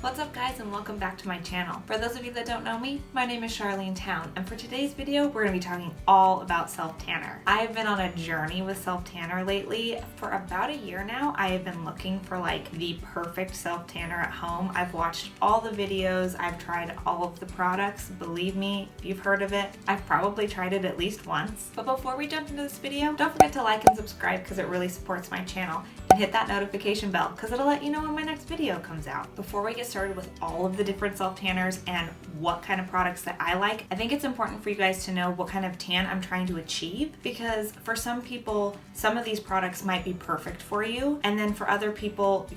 What's up guys, and welcome back to my channel. For those of you that don't know me, my name is Charlene Town, and for today's video we're going to be talking all about self-tanner. I have been on a journey with self-tanner lately. For about a year now, I have been looking for like the perfect self-tanner at home. I've watched all the videos, I've tried all of the products. Believe me, if you've heard of it, I've probably tried it at least once. But before we jump into this video, don't forget to like and subscribe because it really supports my channel. And hit that notification bell because it'll let you know when my next video comes out. Before we get started with all of the different self-tanners and what kind of products that I like, I think it's important for you guys to know what kind of tan I'm trying to achieve, because for some people, some of these products might be perfect for you, and then for other people,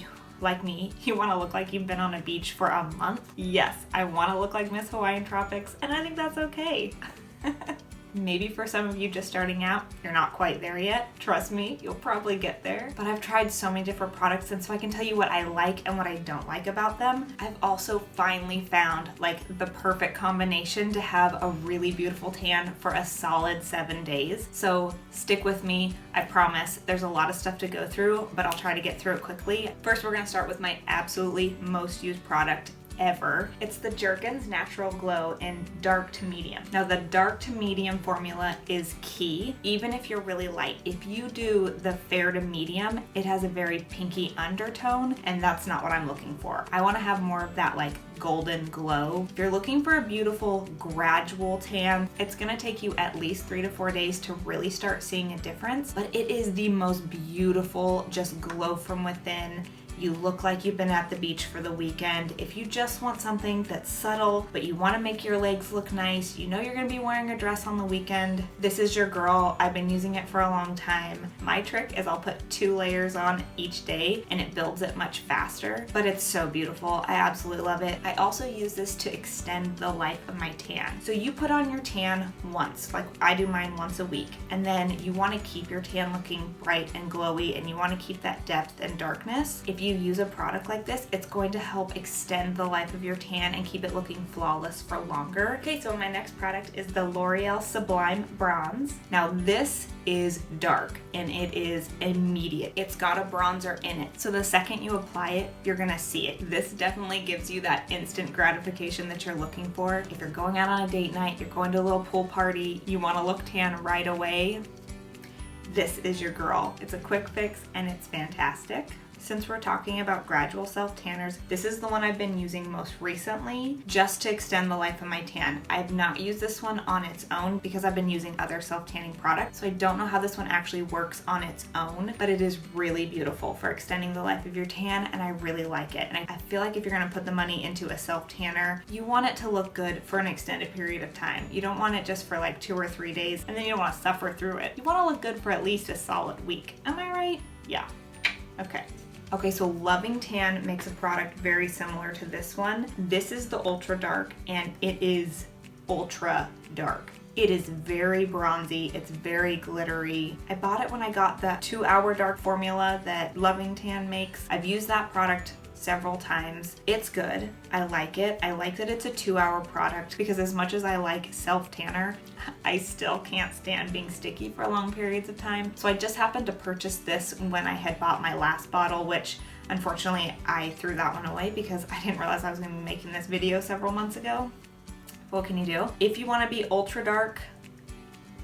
like me, you want to look like you've been on a beach for a month. Yes, I want to look like Miss Hawaiian Tropics, and I think that's okay. Maybe for some of you just starting out, you're not quite there yet. Trust me, you'll probably get there. But I've tried so many different products, and so I can tell you what I like and what I don't like about them. I've also finally found like the perfect combination to have a really beautiful tan for a solid 7 days. So stick with me, I promise. There's a lot of stuff to go through, but I'll try to get through it quickly. First, we're gonna start with my absolutely most used product ever. It's the Jergens Natural Glow in dark to medium. Now the dark to medium formula is key, even if you're really light. If you do the fair to medium, it has a very pinky undertone, and that's not what I'm looking for. I want to have more of that like golden glow. If you're looking for a beautiful gradual tan, it's gonna take you at least 3 to 4 days to really start seeing a difference, but it is the most beautiful, just glow from within. You look like you've been at the beach for the weekend. If you just want something that's subtle, but you want to make your legs look nice, you know you're going to be wearing a dress on the weekend, this is your girl. I've been using it for a long time. My trick is I'll put 2 layers on each day and it builds it much faster, but it's so beautiful. I absolutely love it. I also use this to extend the life of my tan. So you put on your tan once, like I do mine once a week, and then you want to keep your tan looking bright and glowy, and you want to keep that depth and darkness. If you use a product like this, it's going to help extend the life of your tan and keep it looking flawless for longer. Okay, so my next product is the L'Oreal Sublime Bronze. Now this is dark and it is immediate. It's got a bronzer in it. So the second you apply it, you're gonna see it. This definitely gives you that instant gratification that you're looking for. If you're going out on a date night, you're going to a little pool party, you wanna look tan right away, this is your girl. It's a quick fix and it's fantastic. Since we're talking about gradual self-tanners, this is the one I've been using most recently just to extend the life of my tan. I've not used this one on its own because I've been using other self-tanning products, so I don't know how this one actually works on its own, but it is really beautiful for extending the life of your tan, and I really like it. And I feel like if you're gonna put the money into a self-tanner, you want it to look good for an extended period of time. You don't want it just for like 2 or 3 days, and then you don't wanna suffer through it. You wanna look good for at least a solid week. Am I right? Yeah. Okay, so Loving Tan makes a product very similar to this one. This is the Ultra Dark, and it is ultra dark. It is very bronzy, it's very glittery. I bought it when I got the 2-hour dark formula that Loving Tan makes. I've used that product several times. It's good. I like it. I like that it's a 2-hour product because as much as I like self-tanner, I still can't stand being sticky for long periods of time. So I just happened to purchase this when I had bought my last bottle, which unfortunately I threw that one away because I didn't realize I was going to be making this video several months ago. What can you do? If you want to be ultra dark,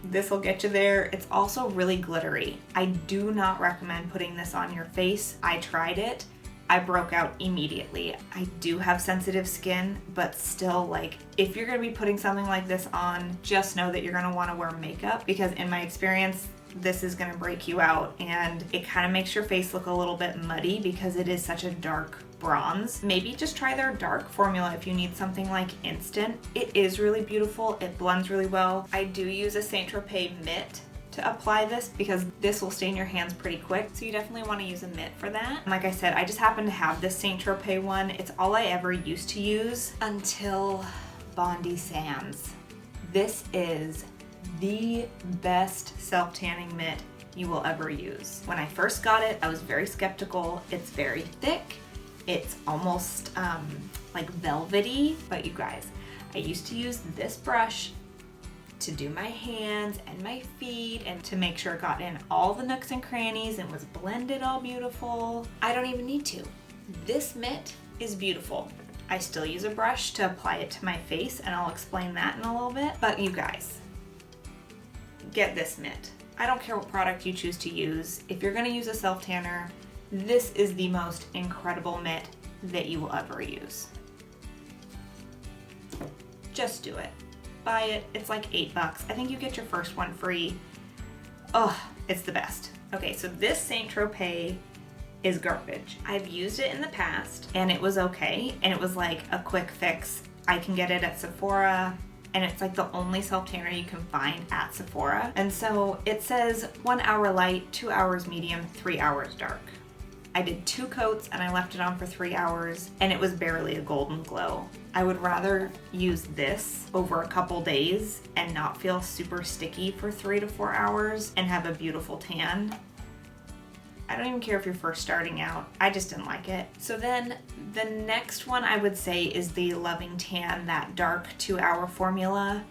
this will get you there. It's also really glittery. I do not recommend putting this on your face. I tried it. I broke out immediately. I do have sensitive skin, but still, like, if you're gonna be putting something like this on, just know that you're gonna wanna wear makeup, because in my experience, this is gonna break you out, and it kind of makes your face look a little bit muddy because it is such a dark bronze. Maybe just try their dark formula if you need something like instant. It is really beautiful, it blends really well. I do use a Saint Tropez Mitt to apply this because this will stain your hands pretty quick, so you definitely want to use a mitt for that. Like I said, I just happen to have this Saint Tropez one. It's all I ever used to use until Bondi Sands. This is the best self-tanning mitt you will ever use. When I first got it, I was very skeptical. It's very thick. It's almost like velvety, but you guys, I used to use this brush to do my hands and my feet and to make sure it got in all the nooks and crannies and was blended all beautiful. I don't even need to. This mitt is beautiful. I still use a brush to apply it to my face, and I'll explain that in a little bit. But you guys, get this mitt. I don't care what product you choose to use. If you're gonna use a self-tanner, this is the most incredible mitt that you will ever use. Just do it. Buy it, it's like $8. I think you get your first one free. Oh, it's the best. Okay, so this Saint Tropez is garbage. I've used it in the past and it was okay, and it was like a quick fix. I can get it at Sephora, and it's like the only self-tanner you can find at Sephora. And so it says 1 hour light, 2 hours medium, 3 hours dark. I did 2 coats and I left it on for 3 hours, and it was barely a golden glow. I would rather use this over a couple days and not feel super sticky for 3 to 4 hours and have a beautiful tan. I don't even care if you're first starting out. I just didn't like it. So then the next one I would say is the Loving Tan, that dark 2 hour formula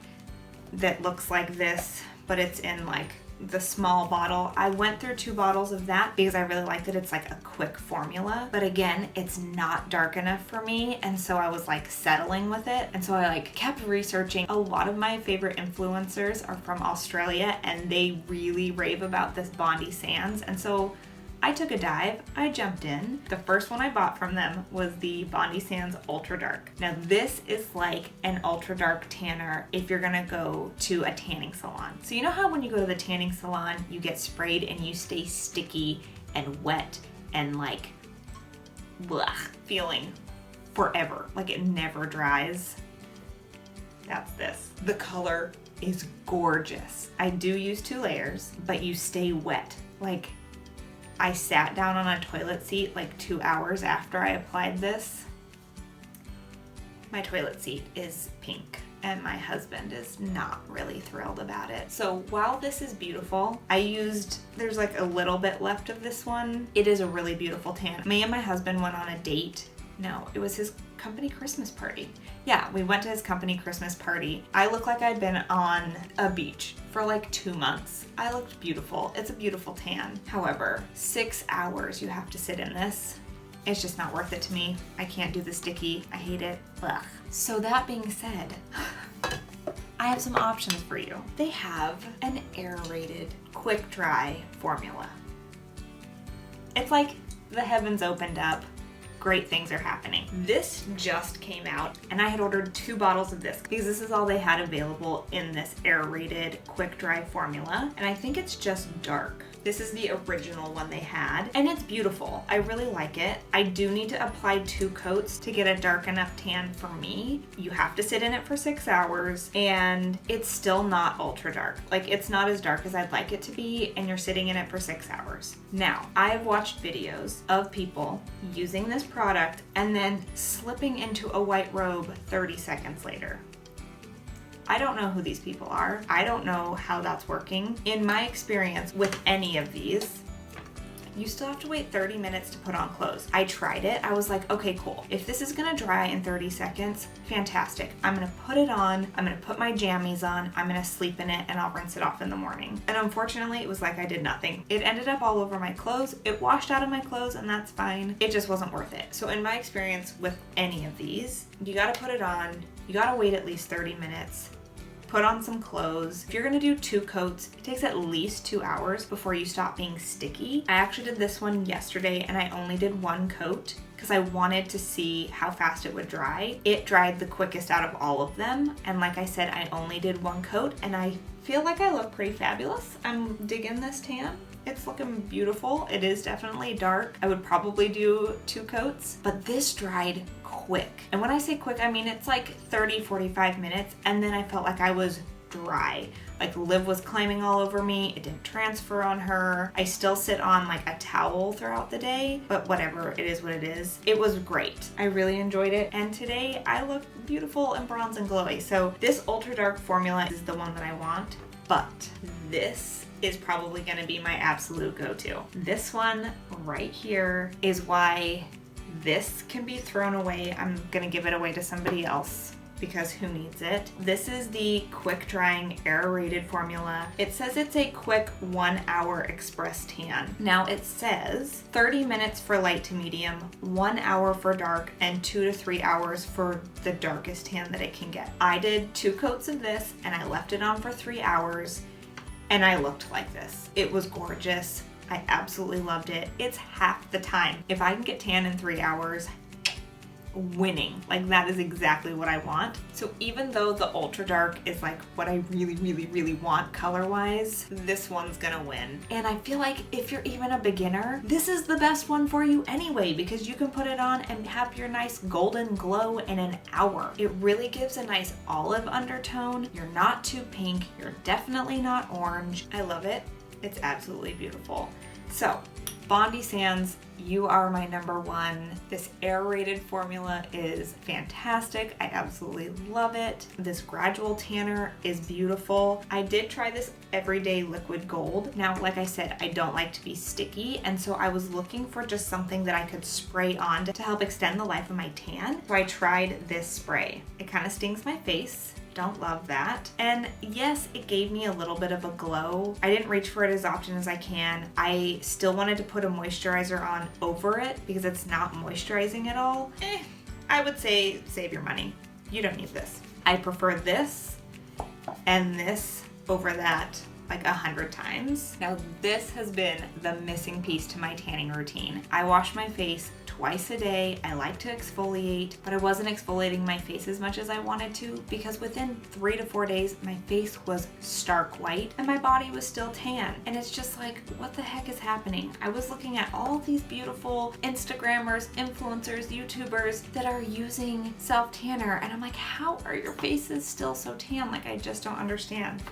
that looks like this, but it's in like the small bottle. I went through 2 bottles of that because I really liked it. It's like a quick formula, but again, it's not dark enough for me, and so I was like settling with it. And so I like kept researching. A lot of my favorite influencers are from Australia, and they really rave about this Bondi Sands, and so I took a dive, I jumped in. The first one I bought from them was the Bondi Sands Ultra Dark. Now this is like an ultra dark tanner if you're gonna go to a tanning salon. So you know how when you go to the tanning salon, you get sprayed and you stay sticky and wet and like blech, feeling forever, like it never dries? That's this. The color is gorgeous. I do use 2 layers, but you stay wet. Like, I sat down on a toilet seat like 2 hours after I applied this. My toilet seat is pink, and my husband is not really thrilled about it. So while this is beautiful, there's like a little bit left of this one. It is a really beautiful tan. Me and my husband went on a date. No, it was his company Christmas party. Yeah, we went to his company Christmas party. I looked like I'd been on a beach for like 2 months. I looked beautiful. It's a beautiful tan. However, 6 hours you have to sit in this. It's just not worth it to me. I can't do the sticky. I hate it. Ugh. So that being said, I have some options for you. They have an Aerated Quick Dry formula. It's like the heavens opened up. Great things are happening. This just came out, and I had ordered 2 bottles of this because this is all they had available in this Aerated Quick Dry formula, and I think it's just dark. This is the original one they had, and it's beautiful. I really like it. I do need to apply 2 coats to get a dark enough tan for me. You have to sit in it for 6 hours, and it's still not ultra dark. Like, it's not as dark as I'd like it to be, and you're sitting in it for 6 hours. Now, I've watched videos of people using this product and then slipping into a white robe 30 seconds later. I don't know who these people are. I don't know how that's working. In my experience with any of these, you still have to wait 30 minutes to put on clothes. I tried it. I was like, okay, cool. If this is gonna dry in 30 seconds, fantastic. I'm gonna put it on, I'm gonna put my jammies on, I'm gonna sleep in it, and I'll rinse it off in the morning. And unfortunately, it was like I did nothing. It ended up all over my clothes. It washed out of my clothes, and that's fine. It just wasn't worth it. So in my experience with any of these, you gotta put it on, you gotta wait at least 30 minutes, put on some clothes. If you're gonna do 2 coats, it takes at least 2 hours before you stop being sticky. I actually did this one yesterday, and I only did 1 coat because I wanted to see how fast it would dry. It dried the quickest out of all of them, and like I said, I only did 1 coat, and I feel like I look pretty fabulous. I'm digging this tan. It's looking beautiful. It is definitely dark. I would probably do 2 coats, but this dried quick. And when I say quick, I mean it's like 30-45 minutes, and then I felt like I was dry. Like Liv was climbing all over me. It didn't transfer on her. I still sit on like a towel throughout the day, but whatever, it is what it is. It was great. I really enjoyed it, and today I look beautiful and bronze and glowy. So this ultra dark formula is the one that I want, but this is probably gonna be my absolute go-to. This one right here is why this can be thrown away. I'm gonna give it away to somebody else. because who needs it? This is the quick drying aerated formula. It says it's a quick 1 hour express tan. Now it says 30 minutes for light to medium, 1 hour for dark, and 2 to 3 hours for the darkest tan that it can get. I did 2 coats of this and I left it on for 3 hours and I looked like this. It was gorgeous. I absolutely loved it. It's half the time. If I can get tan in 3 hours, winning. Like, that is exactly what I want. So even though the ultra dark is like what I really want color wise, this one's gonna win. And I feel like if you're even a beginner, this is the best one for you anyway, because you can put it on and have your nice golden glow in an hour. It really gives a nice olive undertone. You're not too pink. You're definitely not orange. I love it. It's absolutely beautiful. So Bondi Sands, you are my number one. This aerated formula is fantastic. I absolutely love it. This Gradual tanner is beautiful. I did try this everyday liquid gold. Now, like I said, I don't like to be sticky, and so I was looking for just something that I could spray on to help extend the life of my tan. So I tried this spray. It kind of stings my face. Don't love that. And yes, it gave me a little bit of a glow. I didn't reach for it as often as I can. I still wanted to put a moisturizer on over it because it's not moisturizing at all. I would say save your money. You don't need this. I prefer this and this over that like 100 times. Now this has been the missing piece to my tanning routine. I wash my face twice a day. I like to exfoliate, but I wasn't exfoliating my face as much as I wanted to because within 3 to 4 days, my face was stark white and my body was still tan. And it's just like, what the heck is happening? I was looking at all these beautiful Instagrammers, influencers, YouTubers that are using self-tanner, and I'm like, how are your faces still so tan? Like, I just don't understand.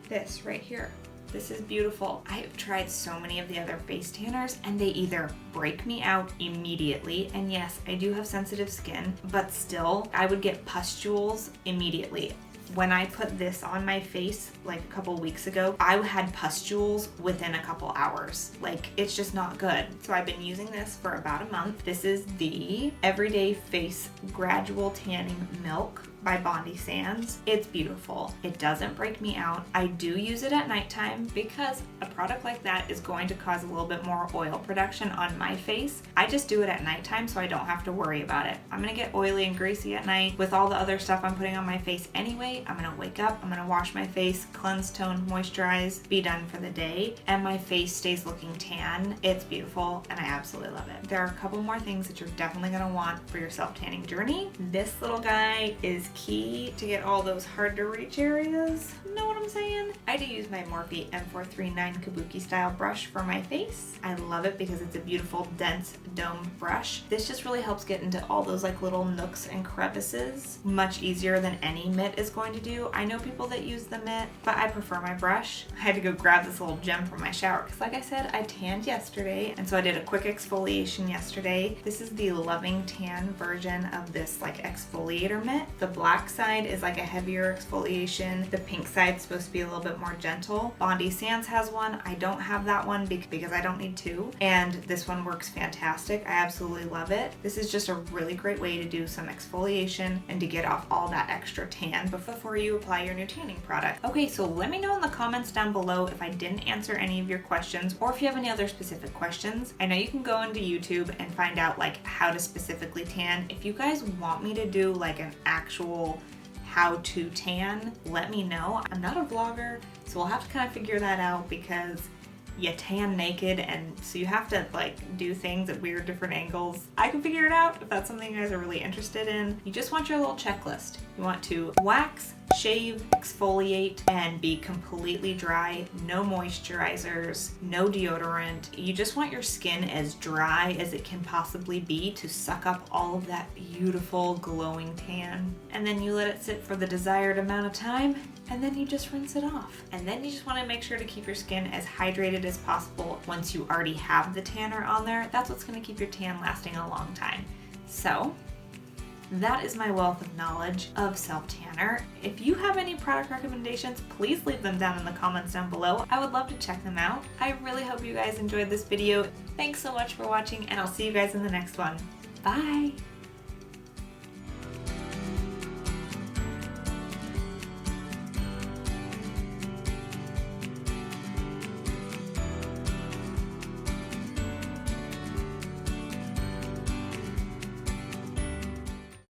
This right here. This is beautiful. I have tried so many of the other face tanners and they either break me out immediately, and yes, I do have sensitive skin, but still, I would get pustules immediately. When I put this on my face like a couple weeks ago, I had pustules within a couple hours. Like, it's just not good. So I've been using this for about a month. This is the Everyday Face Gradual Tanning Milk by Bondi Sands. It's beautiful. It doesn't break me out. I do use it at nighttime because a product like that is going to cause a little bit more oil production on my face. I just do it at nighttime so I don't have to worry about it. I'm gonna get oily and greasy at night with all the other stuff I'm putting on my face anyway. I'm gonna wake up, I'm gonna wash my face, cleanse, tone, moisturize, be done for the day, and my face stays looking tan. It's beautiful and I absolutely love it. There are a couple more things that you're definitely gonna want for your self-tanning journey. This little guy is key to get all those hard to reach areas. Know what I'm saying? I do use my MORPHE M439 Kabuki style brush for my face. I love it because it's a beautiful dense dome brush. This just really helps get into all those like little nooks and crevices much easier than any Mitt is going to do. I know people that use the Mitt, but I prefer my brush. I had to go grab this little gem from my shower because like I said, I tanned yesterday, and so I did a quick exfoliation yesterday. This is the Loving Tan version of this like exfoliator mitt. The black side is like a heavier exfoliation. The pink side is supposed to be a little bit more gentle. Bondi Sands has one. I don't have that one because I don't need two. And this one works fantastic. I absolutely love it. This is just a really great way to do some exfoliation and to get off all that extra tan before you apply your new tanning product. Okay, so let me know in the comments down below if I didn't answer any of your questions or if you have any other specific questions. I know you can go into YouTube and find out like how to specifically tan. If you guys want me to do like an actual how to tan, let me know. I'm not a vlogger, so we'll have to kind of figure that out because you tan naked, and so you have to like do things at weird different angles. I can figure it out if that's something you guys are really interested in. You just want your little checklist. You want to wax, shave, exfoliate, and be completely dry. No moisturizers, no deodorant. You just want your skin as dry as it can possibly be to suck up all of that beautiful glowing tan. And then you let it sit for the desired amount of time, and then you just rinse it off. And then you just want to make sure to keep your skin as hydrated as possible once you already have the tanner on there. That's what's going to keep your tan lasting a long time. So that is my wealth of knowledge of self-tanner. If you have any product recommendations, please leave them down in the comments down below. I would love to check them out. I really hope you guys enjoyed this video. Thanks so much for watching, and I'll see you guys in the next one. Bye!